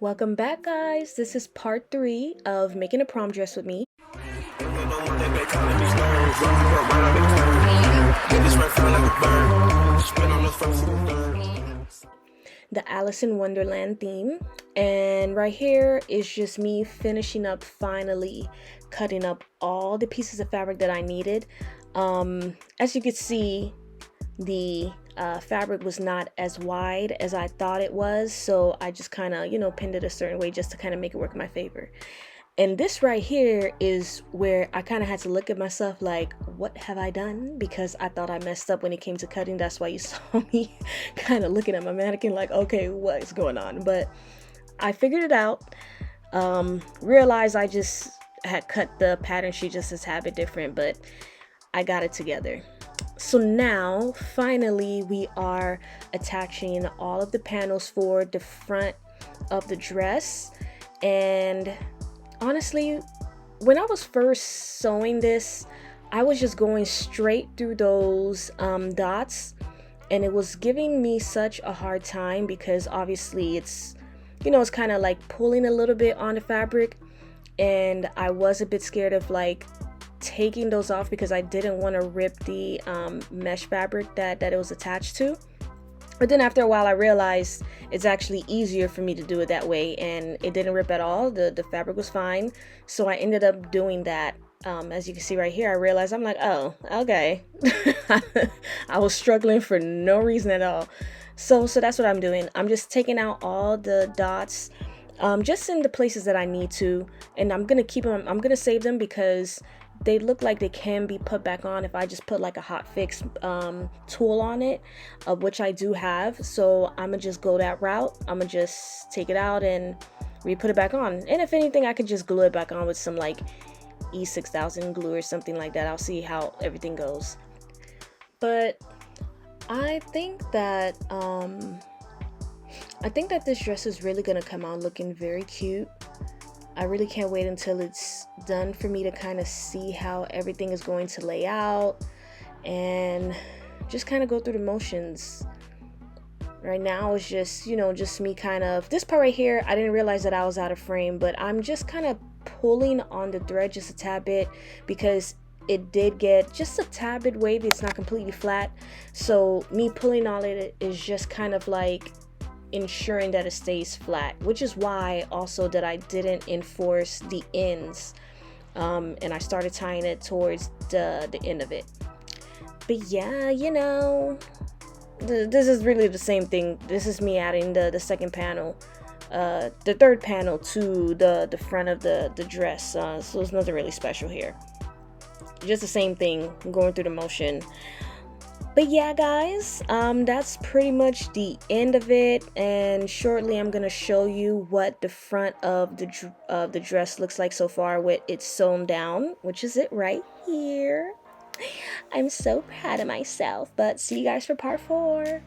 Welcome back, guys. This is part 3 of making a prom dress with me. The Alice in Wonderland theme. And right here is just me finishing up, finally cutting up all the pieces of fabric that I needed. As you can see, the fabric was not as wide as I thought it was, so I just kind of pinned it a certain way just to kind of make it work in my favor. And this right here is where I kind of had to look at myself like, what have I done? Because I thought I messed up when it came to cutting. That's why you saw me kind of looking at my mannequin like, okay, what's going on? But I figured it out. Realized I just had cut the pattern sheet just a tad bit different, but I got it together. So now, finally, we are attaching all of the panels for the front of the dress. And honestly, when I was first sewing this, I was just going straight through those dots, and it was giving me such a hard time because obviously it's kind of like pulling a little bit on the fabric, and I was a bit scared of like taking those off because I didn't want to rip the mesh fabric that it was attached to. But then after a while I realized it's actually easier for me to do it that way, and it didn't rip at all. The fabric was fine, so I ended up doing that. As you can see right here, I realized I'm like, oh, okay. I was struggling for no reason at all. So that's what I'm doing. I'm just taking out all the dots, just in the places that I need to, and I'm gonna keep them. I'm gonna save them because they look like they can be put back on if I just put like a hot fix tool on it, which I do have. So I'm gonna just go that route. I'm gonna just take it out and re-put it back on, and if anything I could just glue it back on with some like E6000 glue or something like that. I'll see how everything goes. But I think that this dress is really gonna come out looking very cute. I really can't wait until it's done for me to kind of see how everything is going to lay out and just kind of go through the motions. Right now it's just, just me kind of, this part right here, I didn't realize that I was out of frame, but I'm just kind of pulling on the thread just a tad bit because it did get just a tad bit wavy. It's not completely flat. So me pulling on it is just kind of like ensuring that it stays flat, which is why also that I didn't enforce the ends, and I started tying it towards the end of it. But yeah, this is really the same thing. This is me adding the second panel, the third panel to the front of the dress, so there's nothing really special here, just the same thing, going through the motion. But yeah, guys, that's pretty much the end of it, and shortly I'm gonna show you what the front of the dress looks like so far with it sewn down, which is it right here. I'm so proud of myself, but see you guys for part 4.